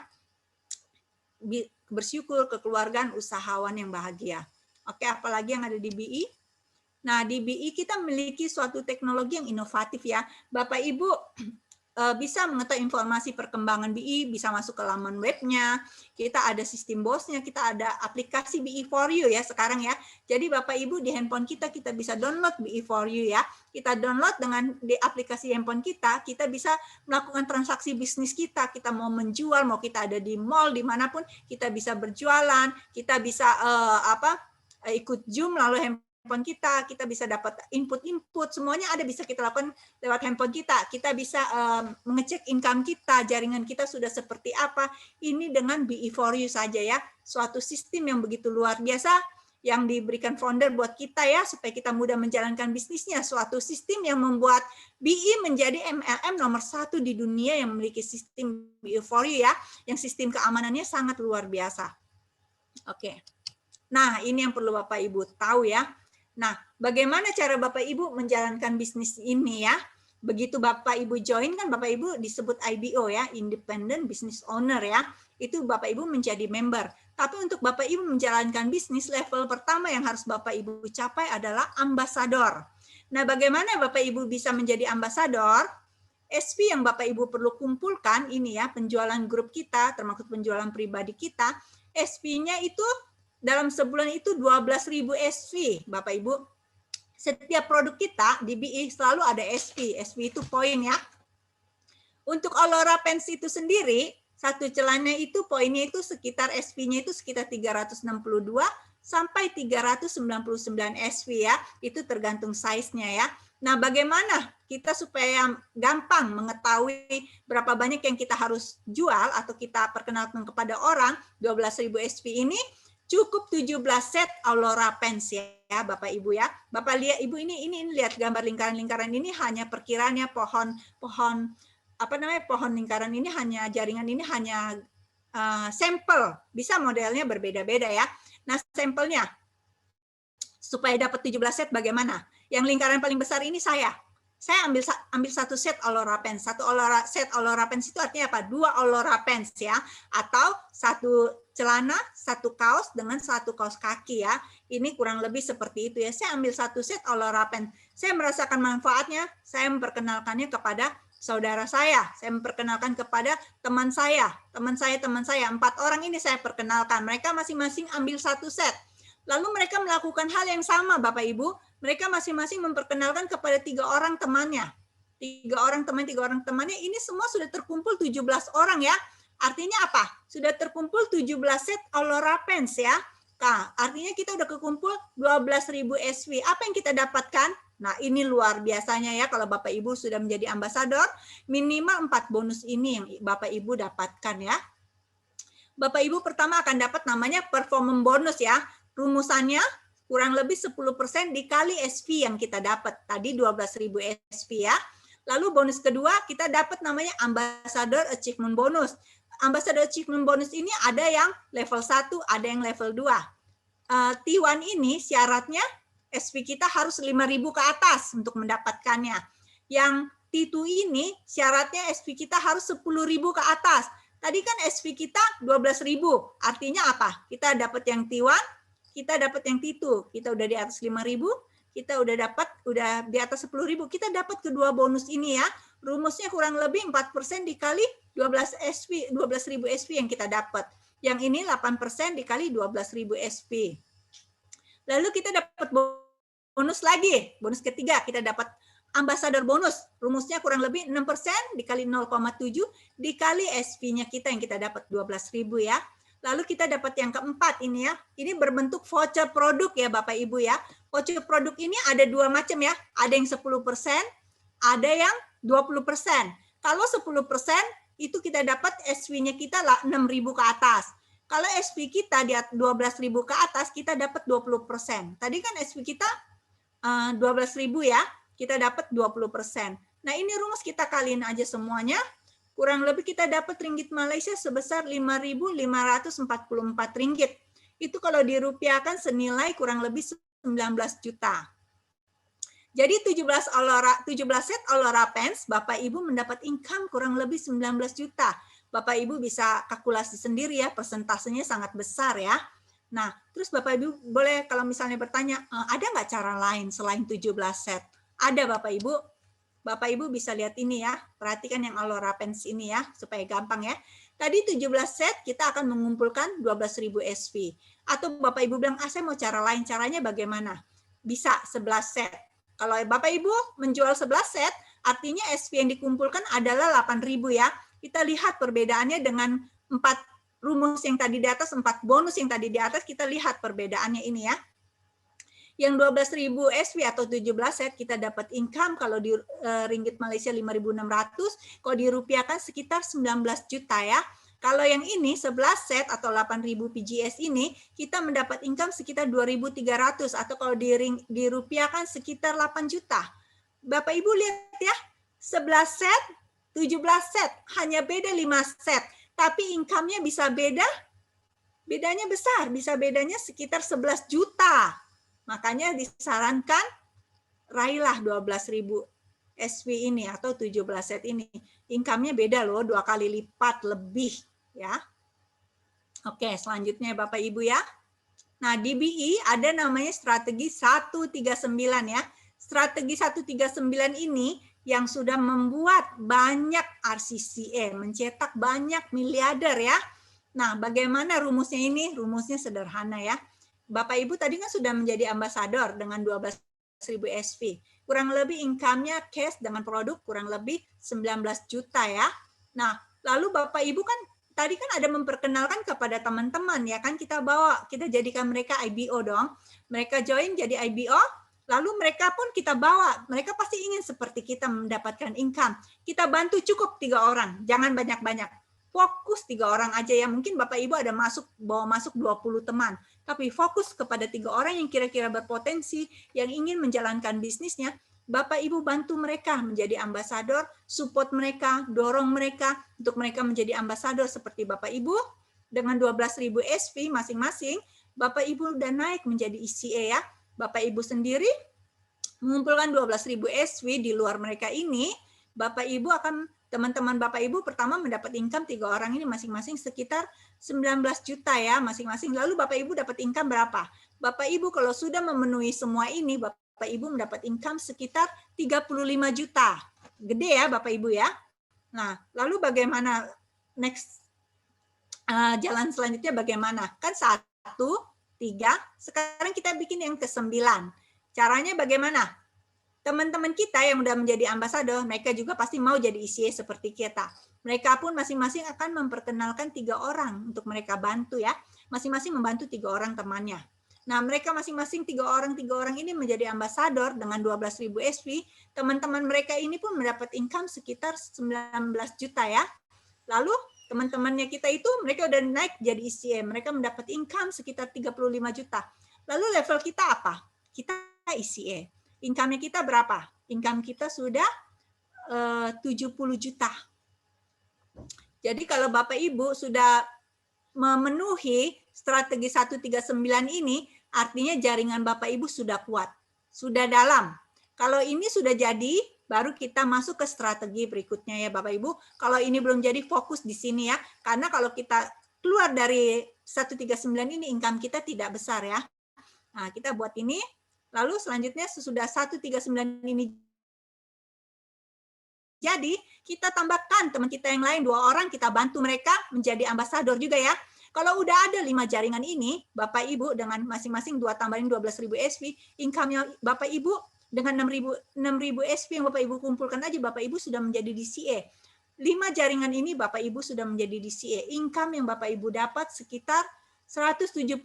[SPEAKER 2] bersyukur, kekeluargaan, usahawan yang bahagia. Oke, apalagi yang ada di BI? Nah, di BI kita memiliki suatu teknologi yang inovatif ya. Bapak Ibu bisa mengetahui informasi perkembangan BI, bisa masuk ke laman webnya, kita ada sistem bosnya, kita ada aplikasi BI for you ya sekarang ya. Jadi Bapak Ibu di handphone kita bisa download BI for you ya. Kita download dengan di aplikasi handphone kita bisa melakukan transaksi bisnis kita mau menjual, mau kita ada di mall, dimanapun, kita bisa berjualan, kita bisa ikut Zoom lalu handphone kita bisa dapat input, semuanya ada bisa kita lakukan lewat handphone kita bisa mengecek income kita, jaringan kita sudah seperti apa, ini dengan BI for you saja ya, suatu sistem yang begitu luar biasa yang diberikan founder buat kita ya, supaya kita mudah menjalankan bisnisnya, suatu sistem yang membuat BI menjadi MLM nomor 1 di dunia yang memiliki sistem BI for you ya, yang sistem keamanannya sangat luar biasa. Oke. Nah, ini yang perlu Bapak Ibu tahu ya. Nah, bagaimana cara Bapak Ibu menjalankan bisnis ini ya? Begitu Bapak Ibu join kan Bapak Ibu disebut IBO ya, Independent Business Owner ya. Itu Bapak Ibu menjadi member. Tapi untuk Bapak Ibu menjalankan bisnis, level pertama yang harus Bapak Ibu capai adalah ambasador. Nah, bagaimana Bapak Ibu bisa menjadi ambasador? SP yang Bapak Ibu perlu kumpulkan ini ya, penjualan grup kita, termasuk penjualan pribadi kita, SP-nya itu dalam sebulan itu 12.000 SV, Bapak Ibu. Setiap produk kita di BI selalu ada SP. SP itu poin ya. Untuk Aurora Pens itu sendiri, satu celananya itu poinnya itu sekitar SP-nya itu sekitar 362 sampai 399 SV ya. Itu tergantung size-nya ya. Nah, bagaimana kita supaya gampang mengetahui berapa banyak yang kita harus jual atau kita perkenalkan kepada orang 12.000 SP ini? Cukup 17 set Aurora Pens ya Bapak Ibu ya. Bapak lihat Ibu ini lihat gambar lingkaran-lingkaran ini hanya perkiraannya pohon apa namanya, pohon lingkaran ini hanya, jaringan ini hanya sampel, bisa modelnya berbeda-beda ya. Nah, sampelnya supaya dapat 17 set bagaimana? Yang lingkaran paling besar ini saya ambil satu set Aurora Pens. Satu set Aurora Pens itu artinya apa? 2 Aurora Pens ya, atau satu celana, satu kaos dengan satu kaos kaki ya. Ini kurang lebih seperti itu ya. Saya ambil satu set Aurora Pens. Saya merasakan manfaatnya, saya memperkenalkannya kepada saudara saya memperkenalkan kepada teman saya, 4 orang ini saya perkenalkan. Mereka masing-masing ambil satu set. Lalu mereka melakukan hal yang sama, Bapak Ibu. Mereka masing-masing memperkenalkan kepada 3 orang temannya. 3 orang temannya, ini semua sudah terkumpul 17 orang ya. Artinya apa? Sudah terkumpul 17 set Aurora Pens ya. Nah, artinya kita udah kekumpul 12.000 SV. Apa yang kita dapatkan? Nah, ini luar biasanya ya, kalau Bapak Ibu sudah menjadi ambasador, minimal 4 bonus ini yang Bapak Ibu dapatkan ya. Bapak Ibu pertama akan dapat namanya performance bonus ya. Rumusannya kurang lebih 10% dikali SV yang kita dapat. Tadi 12.000 SV ya. Lalu bonus kedua kita dapat namanya Ambassador Achievement Bonus. Ambassador Achievement Bonus ini ada yang level 1, ada yang level 2. T1 ini syaratnya SV kita harus 5.000 ke atas untuk mendapatkannya. Yang T2 ini syaratnya SV kita harus 10.000 ke atas. Tadi kan SV kita 12.000. Artinya apa? Kita dapat yang T1, kita dapat yang T2. Kita udah di atas 5.000, kita udah di atas 10.000. Kita dapat kedua bonus ini ya. Rumusnya kurang lebih 4% dikali 12.000 SV yang kita dapat. Yang ini 8% dikali 12.000 SV. Lalu kita dapat bonus lagi. Bonus ketiga kita dapat Ambassador bonus. Rumusnya kurang lebih 6% dikali 0,7 dikali SV-nya kita yang kita dapat 12.000 ya. Lalu kita dapat yang keempat ini ya. Ini berbentuk voucher produk ya Bapak Ibu ya. Voucher produk ini ada 2 macam ya. Ada yang 10%, ada yang 20%. Kalau 10% itu kita dapat SV-nya kita 6.000 ke atas. Kalau SV kita di 12.000 ke atas, kita dapat 20%. Tadi kan SV kita 12.000 ya. Kita dapat 20%. Nah, ini rumus kita kaliin aja semuanya. Kurang lebih kita dapat ringgit Malaysia sebesar 5.544 ringgit. Itu kalau dirupiahkan senilai kurang lebih 19 juta. Jadi 17 set Aurora Pens, Bapak Ibu mendapat income kurang lebih 19 juta. Bapak Ibu bisa kalkulasi sendiri ya, persentasenya sangat besar ya. Nah, terus Bapak Ibu boleh kalau misalnya bertanya, ada nggak cara lain selain 17 set? Ada Bapak Ibu. Bapak Ibu bisa lihat ini ya. Perhatikan yang Aurora Pens ini ya, supaya gampang ya. Tadi 17 set kita akan mengumpulkan 12.000 SV. Atau Bapak Ibu bilang, saya mau cara lain. Caranya bagaimana? Bisa 11 set. Kalau Bapak Ibu menjual 11 set, artinya SV yang dikumpulkan adalah 8.000 ya. Kita lihat perbedaannya dengan 4 rumus yang tadi di atas, 4 bonus yang tadi di atas, kita lihat perbedaannya ini ya. Yang 12.000 SV atau 17 set kita dapat income kalau di ringgit Malaysia 5.600, kalau dirupiahkan sekitar 19 juta ya. Kalau yang ini 11 set atau 8.000 PGS ini kita mendapat income sekitar 2.300 atau kalau dirupiahkan sekitar 8 juta. Bapak Ibu lihat ya, 11 set, 17 set, hanya beda 5 set, tapi income-nya bisa bedanya besar, bisa bedanya sekitar 11 juta. Makanya disarankan raihlah 12.000 SV ini atau 17 set ini. Income-nya beda loh, 2 kali lipat lebih ya. Oke, selanjutnya Bapak Ibu ya. Nah, di BI ada namanya strategi 139 ya. Strategi 139 ini yang sudah membuat banyak RCCA, mencetak banyak miliarder ya. Nah, bagaimana rumusnya ini? Rumusnya sederhana ya. Bapak Ibu tadi kan sudah menjadi ambasador dengan 12.000 SV. Kurang lebih income-nya cash dengan produk kurang lebih 19 juta ya. Nah, lalu Bapak Ibu kan tadi kan ada memperkenalkan kepada teman-teman ya kan, kita jadikan mereka IBO dong. Mereka join jadi IBO, lalu mereka pun kita bawa. Mereka pasti ingin seperti kita mendapatkan income. Kita bantu cukup 3 orang, jangan banyak-banyak. Fokus 3 orang aja ya. Mungkin Bapak Ibu ada bawa masuk 20 teman. Tapi fokus kepada 3 orang yang kira-kira berpotensi, yang ingin menjalankan bisnisnya. Bapak Ibu bantu mereka menjadi ambasador, support mereka, dorong mereka untuk mereka menjadi ambasador seperti Bapak Ibu dengan 12.000 SV masing-masing, Bapak Ibu udah naik menjadi ICA ya. Bapak Ibu sendiri mengumpulkan 12.000 SV di luar mereka ini, Bapak Ibu akan teman-teman Bapak Ibu pertama mendapat income 3 orang ini masing-masing sekitar 19 juta ya masing-masing. Lalu Bapak Ibu dapat income berapa? Bapak Ibu kalau sudah memenuhi semua ini, Bapak Ibu mendapat income sekitar 35 juta. Gede ya Bapak Ibu ya. Nah, lalu bagaimana next jalan selanjutnya bagaimana? Kan 1, 3, sekarang kita bikin yang ke-9. Caranya bagaimana? Teman-teman kita yang udah menjadi ambasador, mereka juga pasti mau jadi ICA seperti kita. Mereka pun masing-masing akan memperkenalkan 3 orang untuk mereka bantu ya. Masing-masing membantu 3 orang temannya. Nah, mereka masing-masing 3 orang ini menjadi ambasador dengan 12.000 SV. Teman-teman mereka ini pun mendapat income sekitar 19 juta ya. Lalu teman-temannya kita itu mereka udah naik jadi ICA. Mereka mendapat income sekitar 35 juta. Lalu level kita apa? Kita ICA. Income-nya kita berapa? Income kita sudah 70 juta. Jadi kalau Bapak Ibu sudah memenuhi strategi 139 ini, artinya jaringan Bapak Ibu sudah kuat, sudah dalam. Kalau ini sudah jadi, baru kita masuk ke strategi berikutnya ya Bapak Ibu. Kalau ini belum jadi, fokus di sini ya. Karena kalau kita keluar dari 139 ini, income kita tidak besar ya. Nah, kita buat ini. Lalu selanjutnya sesudah 139 ini jadi, kita tambahkan teman kita yang lain 2 orang, kita bantu mereka menjadi ambasador juga ya. Kalau udah ada 5 jaringan ini, Bapak Ibu dengan masing-masing 2 tambahin 12.000 SV, income-nya Bapak Ibu dengan 6.000 SV yang Bapak Ibu kumpulkan aja, Bapak Ibu sudah menjadi DCA. 5 jaringan ini Bapak Ibu sudah menjadi DCA. Income yang Bapak Ibu dapat sekitar 175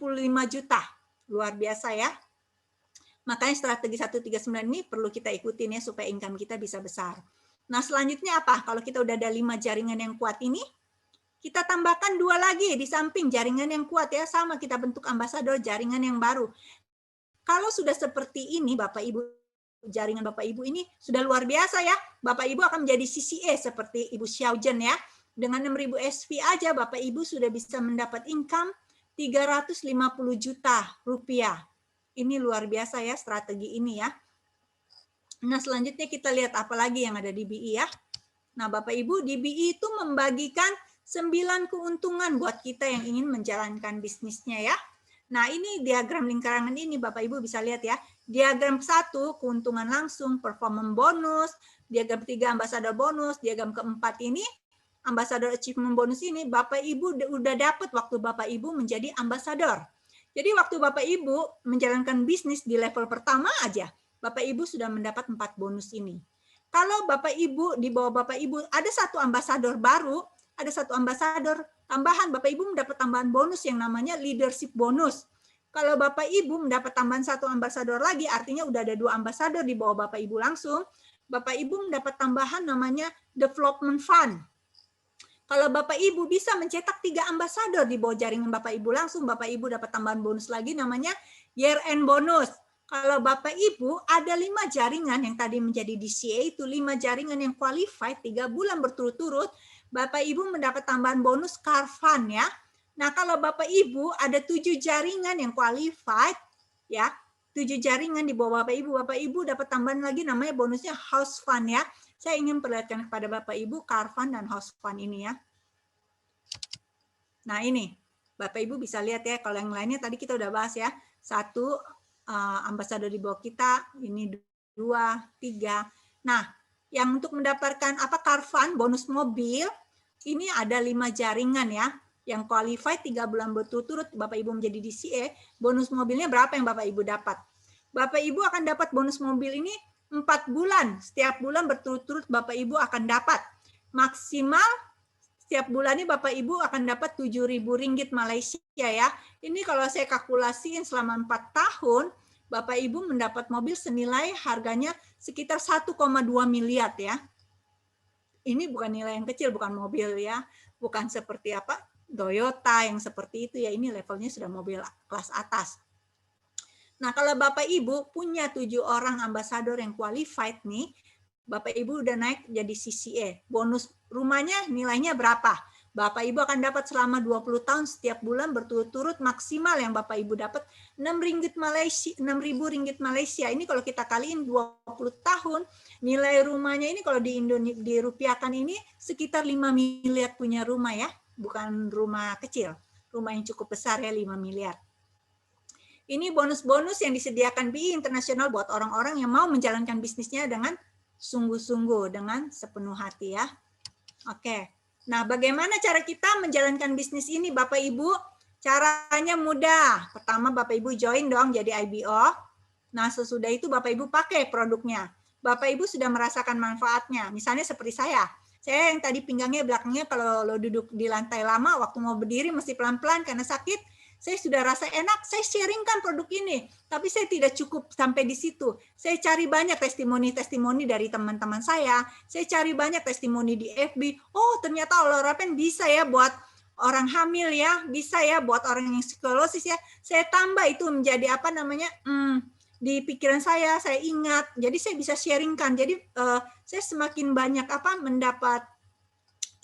[SPEAKER 2] juta. Luar biasa ya. Makanya strategi 139 ini perlu kita ikutin ya supaya income kita bisa besar. Nah, selanjutnya apa? Kalau kita udah ada 5 jaringan yang kuat ini, kita tambahkan 2 lagi di samping jaringan yang kuat ya, sama kita bentuk ambasador jaringan yang baru. Kalau sudah seperti ini Bapak Ibu, jaringan Bapak Ibu ini sudah luar biasa ya. Bapak Ibu akan menjadi CCA seperti Ibu Xiaojen ya. Dengan 6.000 SV aja Bapak Ibu sudah bisa mendapat income 350 juta rupiah. Ini luar biasa ya strategi ini ya. Nah, selanjutnya kita lihat apa lagi yang ada di BI ya. Nah, Bapak Ibu, di BI itu membagikan 9 keuntungan buat kita yang ingin menjalankan bisnisnya ya. Nah, ini diagram lingkaran ini Bapak Ibu bisa lihat ya. Diagram 1 keuntungan langsung, performance bonus, diagram 3 ambasador bonus, diagram keempat ini ambasador achievement bonus ini Bapak Ibu udah dapat waktu Bapak Ibu menjadi ambasador. Jadi waktu Bapak Ibu menjalankan bisnis di level pertama aja, Bapak Ibu sudah mendapat 4 bonus ini. Kalau Bapak Ibu, di bawah Bapak Ibu, ada 1 ambasador baru, ada 1 ambasador tambahan, Bapak Ibu mendapat tambahan bonus yang namanya leadership bonus. Kalau Bapak Ibu mendapat tambahan 1 ambasador lagi, artinya udah ada 2 ambasador di bawah Bapak Ibu langsung, Bapak Ibu mendapat tambahan namanya development fund. Kalau Bapak Ibu bisa mencetak 3 ambasador di bawah jaringan Bapak Ibu langsung, Bapak Ibu dapat tambahan bonus lagi namanya year end bonus. Kalau Bapak Ibu ada 5 jaringan yang tadi menjadi DCA itu 5 jaringan yang qualified 3 bulan berturut-turut, Bapak Ibu mendapat tambahan bonus car fund ya. Nah, kalau Bapak Ibu ada 7 jaringan yang qualified ya, 7 jaringan di bawah Bapak Ibu dapat tambahan lagi namanya bonusnya house fund ya. Saya ingin perlihatkan kepada Bapak Ibu car fund dan house fund ini ya. Nah, ini Bapak Ibu bisa lihat ya, kalau yang lainnya tadi kita udah bahas ya. 1 ambasador di bawah kita, ini 2, 3. Nah, yang untuk mendapatkan apa car fund, bonus mobil, ini ada 5 jaringan ya. Yang qualified 3 bulan berturut-turut Bapak Ibu menjadi DCA, bonus mobilnya berapa yang Bapak Ibu dapat? Bapak Ibu akan dapat bonus mobil ini 4 bulan. Setiap bulan berturut-turut Bapak Ibu akan dapat. Maksimal setiap bulan ini Bapak Ibu akan dapat 7.000 ringgit Malaysia ya. Ini kalau saya kalkulasiin selama 4 tahun, Bapak Ibu mendapat mobil senilai harganya sekitar 1,2 miliar ya. Ini bukan nilai yang kecil, bukan mobil ya. Bukan seperti apa Toyota yang seperti itu ya. Ini levelnya sudah mobil kelas atas. Nah, kalau Bapak Ibu punya 7 orang ambasador yang qualified nih, Bapak Ibu udah naik jadi CCA. Bonus rumahnya nilainya berapa? Bapak Ibu akan dapat selama 20 tahun setiap bulan berturut-turut maksimal yang Bapak Ibu dapat 6 ribu ringgit Malaysia. Ini kalau kita kaliin 20 tahun, nilai rumahnya ini kalau dirupiahkan ini sekitar 5 miliar punya rumah ya. Bukan rumah kecil, rumah yang cukup besar ya, 5 miliar. Ini bonus-bonus yang disediakan BI Internasional buat orang-orang yang mau menjalankan bisnisnya dengan sungguh-sungguh, dengan sepenuh hati ya. Oke. Nah, bagaimana cara kita menjalankan bisnis ini Bapak Ibu? Caranya mudah. Pertama Bapak Ibu join dong jadi IBO. Nah, sesudah itu Bapak Ibu pakai produknya. Bapak Ibu sudah merasakan manfaatnya. Misalnya seperti saya. Saya yang tadi pinggangnya belakangnya kalau lo duduk di lantai lama, waktu mau berdiri mesti pelan-pelan karena sakit. Saya sudah rasa enak, saya sharingkan produk ini. Tapi saya tidak cukup sampai di situ. Saya cari banyak testimoni-testimoni dari teman-teman saya. Saya cari banyak testimoni di FB. Oh, ternyata Olarapen bisa ya buat orang hamil ya, bisa ya buat orang yang sklerosis ya. Saya tambah itu menjadi apa namanya? Di pikiran saya ingat. Jadi saya bisa sharingkan. Jadi saya semakin banyak mendapat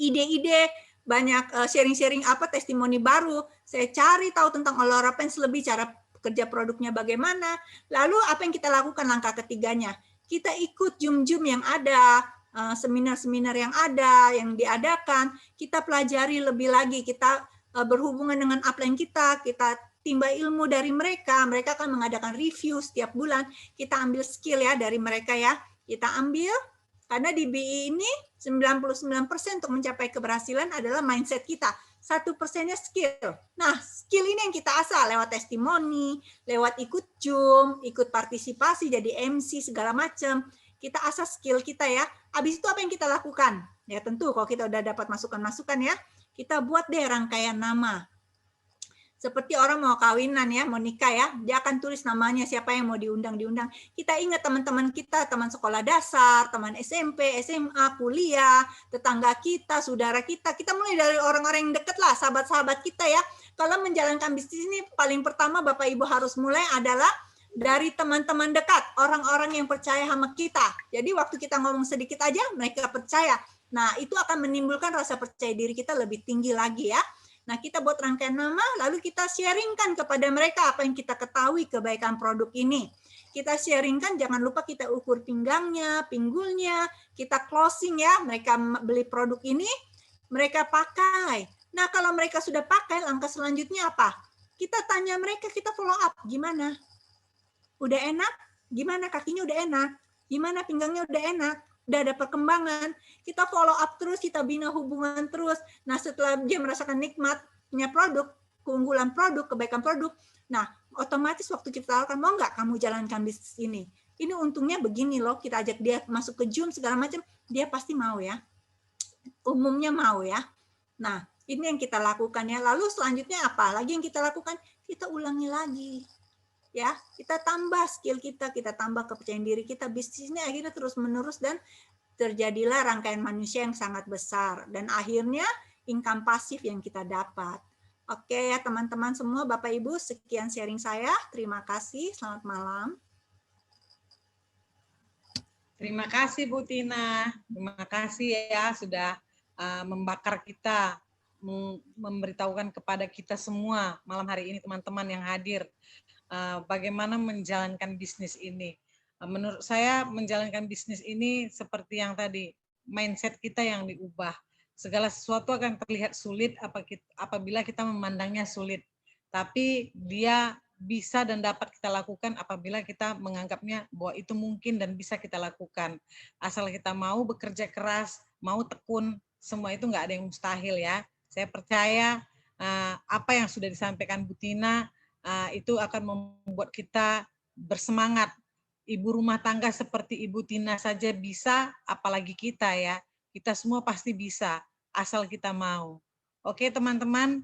[SPEAKER 2] ide-ide, banyak sharing-sharing testimoni baru. Saya cari tahu tentang Olarapen lebih, cara kerja produknya bagaimana. Lalu apa yang kita lakukan langkah ketiganya? Kita ikut Zoom-Zoom yang ada, seminar-seminar yang ada, yang diadakan. Kita pelajari lebih lagi, kita berhubungan dengan upline kita timba ilmu dari mereka. Mereka akan mengadakan review setiap bulan. Kita ambil skill ya dari mereka ya. Kita ambil, karena di BI ini 99% untuk mencapai keberhasilan adalah mindset kita. 1%-nya skill. Nah, skill ini yang kita asah lewat testimoni, lewat ikut Zoom, ikut partisipasi, jadi MC, segala macam. Kita asah skill kita ya. Habis itu apa yang kita lakukan? Ya tentu kalau kita udah dapat masukan-masukan ya, kita buat deh rangkaian nama. Seperti orang mau kawinan ya, mau nikah ya, dia akan tulis namanya siapa yang mau diundang. Kita ingat teman-teman kita, teman sekolah dasar, teman SMP, SMA, kuliah, tetangga kita, saudara kita. Kita mulai dari orang-orang yang dekat lah, sahabat-sahabat kita ya. Kalau menjalankan bisnis ini paling pertama Bapak Ibu harus mulai adalah dari teman-teman dekat, orang-orang yang percaya sama kita. Jadi waktu kita ngomong sedikit aja, mereka percaya. Nah, itu akan menimbulkan rasa percaya diri kita lebih tinggi lagi ya. Nah, kita buat rangkaian nama, lalu kita sharingkan kepada mereka apa yang kita ketahui kebaikan produk ini. Kita sharingkan, jangan lupa kita ukur pinggangnya, pinggulnya, kita closing ya, mereka beli produk ini, mereka pakai. Nah, kalau mereka sudah pakai, langkah selanjutnya apa? Kita tanya mereka, kita follow up, gimana? Udah enak? Gimana kakinya udah enak? Gimana pinggangnya udah enak? Udah ada perkembangan, kita follow up terus, kita bina hubungan terus. Nah, setelah dia merasakan nikmatnya produk, keunggulan produk, kebaikan produk, nah, otomatis waktu kita tawarkan, mau nggak kamu jalankan bisnis ini? Ini untungnya begini loh, kita ajak dia masuk ke Zoom, segala macam, dia pasti mau ya. Umumnya mau ya. Nah, ini yang kita lakukan ya. Lalu selanjutnya apa? Lagi yang kita lakukan, kita ulangi lagi. Ya, kita tambah skill kita tambah kepercayaan diri kita, bisnisnya akhirnya terus-menerus dan terjadilah rangkaian manusia yang sangat besar dan akhirnya income pasif yang kita dapat. Oke ya teman-teman semua, Bapak Ibu, sekian sharing saya. Terima kasih, selamat malam.
[SPEAKER 1] Terima kasih Bu Tina, terima kasih ya sudah membakar kita, memberitahukan kepada kita semua malam hari ini teman-teman yang hadir. Bagaimana menjalankan bisnis ini. Menurut saya menjalankan bisnis ini seperti yang tadi, mindset kita yang diubah. Segala sesuatu akan terlihat sulit apabila kita memandangnya sulit. Tapi dia bisa dan dapat kita lakukan apabila kita menganggapnya bahwa itu mungkin dan bisa kita lakukan. Asal kita mau bekerja keras, mau tekun, semua itu nggak ada yang mustahil ya. Saya percaya apa yang sudah disampaikan Bu Tina, itu akan membuat kita bersemangat. Ibu rumah tangga seperti Ibu Tina saja bisa, apalagi kita ya. Kita semua pasti bisa, asal kita mau. Oke teman-teman,